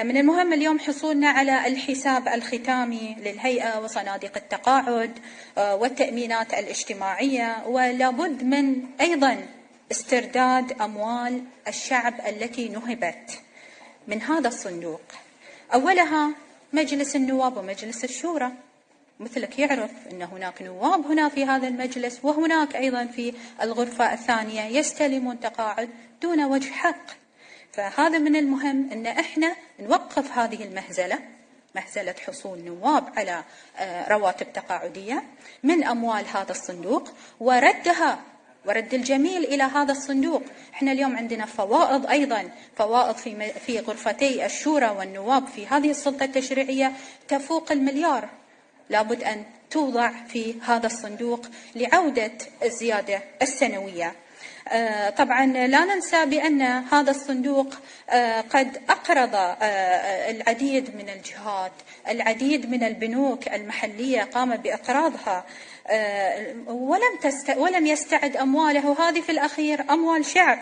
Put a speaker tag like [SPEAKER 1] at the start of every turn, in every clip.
[SPEAKER 1] من المهم اليوم حصولنا على الحساب الختامي للهيئة وصناديق التقاعد والتأمينات الاجتماعية، ولابد من أيضا استرداد أموال الشعب التي نهبت من هذا الصندوق. أولها مجلس النواب ومجلس الشورى، مثلك يعرف أن هناك نواب هنا في هذا المجلس وهناك أيضا في الغرفة الثانية يستلمون تقاعد دون وجه حق. فهذا من المهم أن احنا نوقف هذه المهزلة، مهزلة حصول نواب على رواتب تقاعدية من أموال هذا الصندوق وردها، ورد الجميل إلى هذا الصندوق. احنا اليوم عندنا فوائض، أيضا فوائض في غرفتي الشورى والنواب في هذه السلطة التشريعية تفوق المليار، لابد أن توضع في هذا الصندوق لعودة الزيادة السنوية. طبعا لا ننسى بأن هذا الصندوق قد أقرض العديد من الجهات، العديد من البنوك المحلية قام بإقراضها ولم يستعد أمواله، وهذه في الأخير أموال شعب.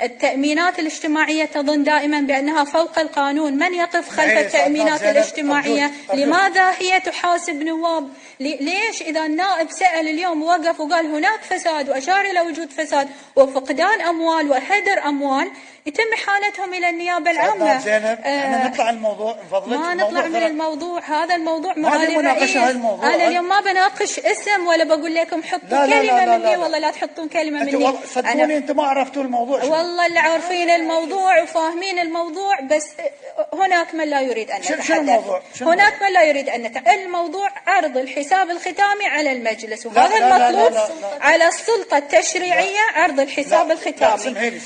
[SPEAKER 1] التأمينات الاجتماعية تظن دائما بأنها فوق القانون، من يقف خلف التأمينات الاجتماعية؟ لماذا هي تحاسب نواب؟ ليش إذا النائب سأل اليوم وقف وقال هناك فساد وأشار إلى وجود فساد وفقدان أموال وهدر أموال يتم إحالتهم إلى النيابة العامة؟
[SPEAKER 2] احنا نطلع الموضوع من فضلك.
[SPEAKER 1] ما نطلع من الموضوع، هذا الموضوع معالي الرئيس. أنا اليوم ما بناقش اسم ولا بقول لكم حطوا كلمة مني، والله لا تحطون كلمة مني.
[SPEAKER 2] صدقوني أنتم ما عرفتوا الموضوع.
[SPEAKER 1] والله اللي عارفين الموضوع وفاهمين الموضوع، بس هناك من لا يريد أن يتحدث. هناك من لا يريد أن يتحدث. الموضوع عرض الحساب الختامي على المجلس، وهذا المطلوب على السلطة التشريعية، عرض الحساب الختامي.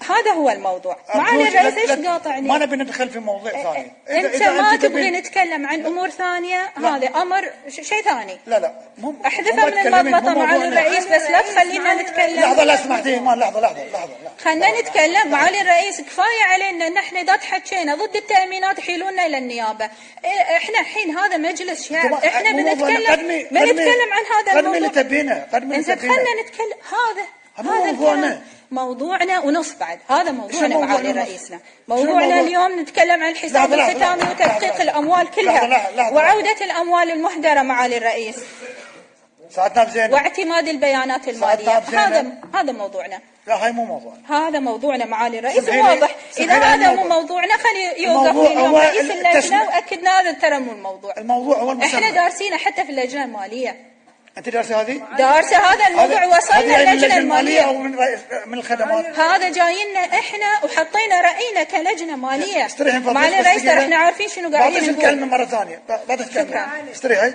[SPEAKER 1] هذا هو الموضوع. معالي الرئيس ايش قاطعني؟
[SPEAKER 2] ما نبي ندخل في موضوع ثاني.
[SPEAKER 1] انت ما تبغي نتكلم عن امور ثانيه، هذا امر شيء ثاني.
[SPEAKER 2] لا
[SPEAKER 1] احذفها من المضبطه معالي الرئيس، بس لا تخلينا نتكلم.
[SPEAKER 2] لحظه لا سمحتي، ما لحظه
[SPEAKER 1] خلينا نتكلم. معالي الرئيس كفايه علينا ان احنا اذا تحكينا ضد التامينات يحيلونا الى النيابه. احنا الحين هذا مجلس شعب، احنا بنتكلم عن هذا الموضوع. انت خلينا نتكلم. هذا موضوعنا ونص بعد. هذا موضوعنا معالي رئيسنا. موضوعنا اليوم نتكلم عن الحساب الختامي وتدقيق الأموال كلها وعودة الأموال المهدرة معالي الرئيس واعتماد البيانات المالية. هذا موضوعنا.
[SPEAKER 2] لا هاي مو موضوعنا.
[SPEAKER 1] هذا موضوعنا معالي الرئيس واضح. إذا هذا مو موضوعنا خلي يوقف اليوم رئيس اللجنة وأكدنا هذا ترى مو الموضوع.
[SPEAKER 2] الموضوع هو المسمى.
[SPEAKER 1] احنا دارسينه حتى في اللجنة المالية.
[SPEAKER 2] أنت دارسة هذه؟
[SPEAKER 1] دارسة هذا الموضوع. وصلنا اللجنة المالية
[SPEAKER 2] أو من الخدمات.
[SPEAKER 1] هذا جاينا إحنا وحطينا رأينا كلجنة مالية. معالي الرئيس احنا عارفين شنو قاعدين نقول.
[SPEAKER 2] بعطيك الكلمة مرة ثانية. بعد الكلمة. استريحي.